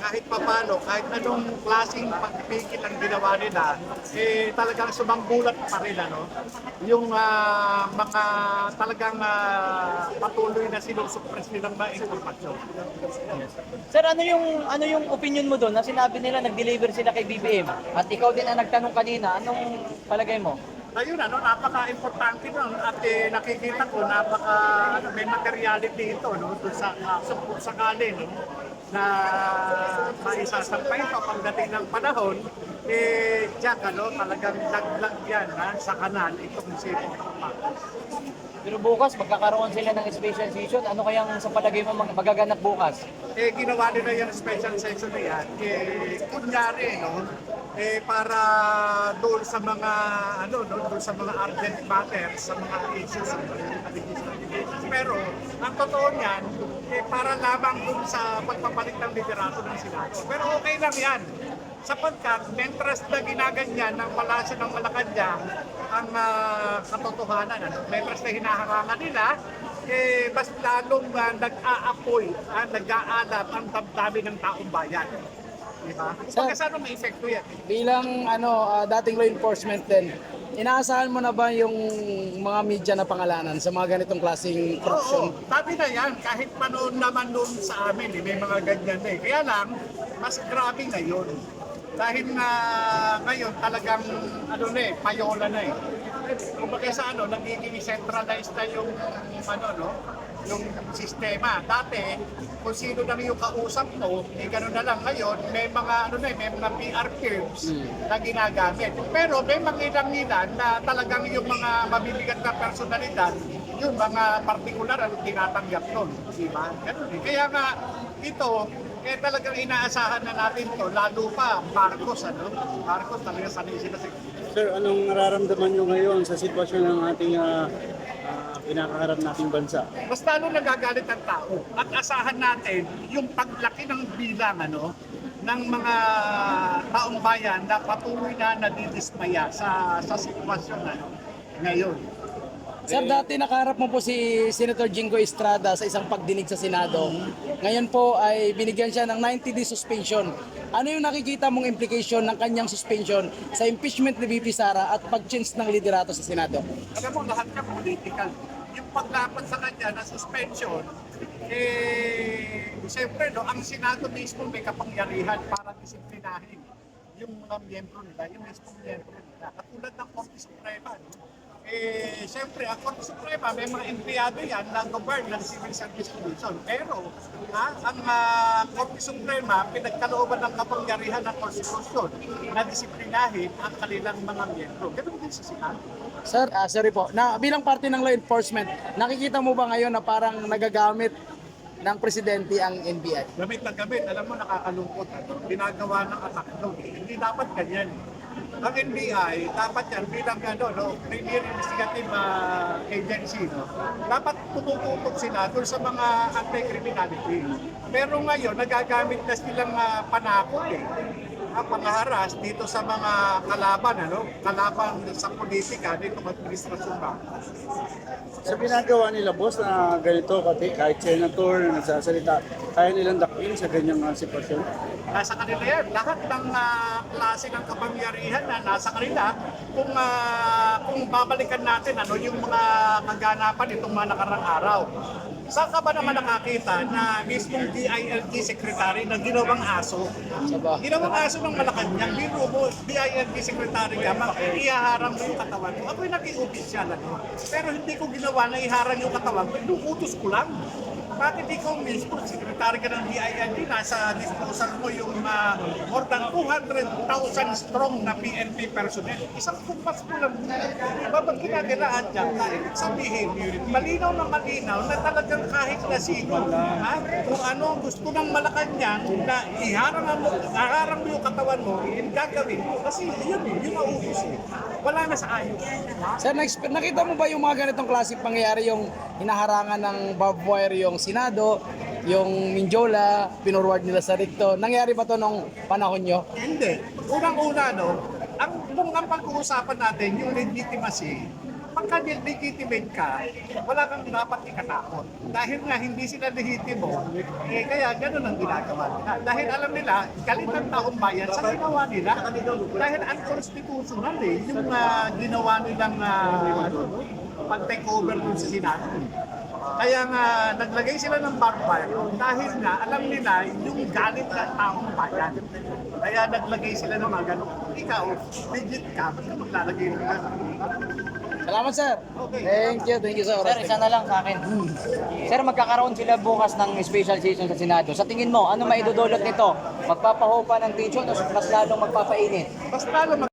kahit papano, kahit anong klaseng pagpipigil ang ginawa nila, talagang sumanggulat pa rin, ano? Yung mga talagang patuloy na sinusuppress nilang mga impormasyon. Sir, ano yung opinion mo doon na sinabi nila nag-deliver sila kay BBM? At ikaw din ang nagtanong kanina, anong palagay mo? Ayun, napaka-importante nun at nakikita ko may materiality ito, no, doon sa sakali, no, na maisasampay ito pagdating ng panahon, tiyak, talagang daglag yan sa kanal itong si Marcos. Pero bukas, magkakaroon sila ng special session. Ano kayang sa palagay mo magaganap bukas? Ginawa nila yung special session na yan, kunyari, no, para doon sa mga, doon sa mga urgent matters, sa mga issues, pero ang totoo niyan, para lamang doon sa pagpapalit ng liderato ng Senado. Pero okay lang yan, sapagkat mentras na ginaganyan ng palasyo ng Malacanang ang katotohanan, mentras na hinaharangan nila, mas lalong nag-aapoy, nag-aalab ang damdamin ng taong bayan. Diba? Kung saan may epekto yan? Bilang dating law enforcement din, inaasahan mo na ba yung mga media na pangalanan sa mga ganitong klaseng korupsyon? Oo, sabi na yan, kahit pa noon naman noon sa amin, may mga ganyan na eh. Kaya lang, mas grabe ngayon. Dahil na ngayon talagang payola na eh. Kumbaga sa nagiging centralized na yung yung sistema. Dati, kung sino na yung kausap mo, gano'n na lang. Ngayon, may mga may mga PR firms na ginagamit. Pero may mga ilang na talagang yung mga mabibigat na personalidad, yung mga partikular ang tinatanggap nun. Diba? Ganun eh. Kaya nga, ito, talagang inaasahan na natin to, lalo pa Marcos, Marcos talaga sanay sila sa. Sir, anong nararamdaman nyo ngayon sa sitwasyon ng ating kinakaharap nating bansa? Mas lalo nagagalit ang tao at asahan natin yung paglaki ng bilang ng mga taong bayan na patuloy na nadidismaya sa sitwasyon ngayon. Sir, dati nakaharap mo po si Senator Jingo Estrada sa isang pagdinig sa Senado. Ngayon po ay binigyan siya ng 90-day suspension. Ano yung nakikita mong implication ng kanyang suspension sa impeachment ni VP Sara at pag-change ng liderato sa Senado? Alam mo, lahat ka political. Yung paglapat sa kanya na suspension, siyempre, ang Senado mismo may kapangyarihan para disiplinahin yung mga miyembro nila, yung mismong miyembro nila. Katulad ng Korte Suprema, siyempre, ang Korte Suprema, may mga empleyado yan na govern ng Civil Service Commission. Pero, ang Korte Suprema, pinagkalooban ng kapangyarihan ng konstitusyon na disiplinahin ang kanilang mga miyembro. Ganun din sa Senado. Sir, sorry po, bilang parte ng law enforcement, nakikita mo ba ngayon na parang nagagamit ng presidente ang NBI? Gamit na gamit, alam mo, nakakalungkot. Ginagawa ng attack doon. Hindi dapat ganyan. Ang NBI, dapat yan bilang premier investigative agency, dapat tumututok sila doon sa mga anti-criminality. Pero ngayon, nagagamit na silang panakot ang pangaharas dito sa mga kalaban, kalaban sa politika dito sa administrasyon ba. Sa ginagawa nila, boss, na ganito, kahit senator na nagsasalita, kaya nilang dakin sa ganyang sitwasyon? Nasa kanila yan. Lahat ng klase ng kapangyarihan na nasa kanila. Kung babalikan natin yung mga kaganapan itong mga nakarang araw. Saan ka ba naman nakakita na mismong DILG secretary na ginawang aso? Ginawang aso ng Malacanang, biro mo, DILG secretary ka, ihaharang mo yung katawan mo. Ako'y nag-i-official, pero hindi ko ginawa na iharang yung katawan ko, inuutos ko lang. Bakit ikaw mismo, secretary ka ng DILG, nasa disposal mo yung more than 200,000 strong na PNP personnel. Isang kumpas ko lang. Ba't ginagalaan dyan? Ibig sabihin, malinaw na malinaw na talagang kahit na sino, kung ano gusto ng Malacanang na iharang mo yung katawan mo, gagawin mo. Kasi yun ang utos. Wala na sa ayos. Sir, nakita mo ba yung mga ganitong klaseng pangyayari, yung hinaharangan ng barbed wire yung Senado, yung Minjola, pinorward nila sa Ricto? Nangyari ba to nung panahon nyo? Hindi. Unang-una, ang pag-uusapan natin, yung legitimacy pagka legitimate ka, wala kang dapat ikatakot. Dahil nga hindi sila legitimo, kaya ganun ang ginagawa nila. Dahil alam nila, galit ng taong bayan sa ginawa nila. Dahil unconstitutional yung ginawa nilang pag-take over dun sa Senado. Kaya nga, naglagay sila ng barbed dahil nga alam nila yung galit ng taong bayan. Kaya naglagay sila ng mga ganun. Ikaw, legit ka, ba't ka maglalagay ng ganun? Salamat, sir. Thank you sa Sir, oras. isa na lang sa akin. Sir, magkakaroon sila bukas ng special session sa Senado. Sa tingin mo, ano maidudulot nito? Magpapahupa ng tension o mas lalong magpapainit? Basta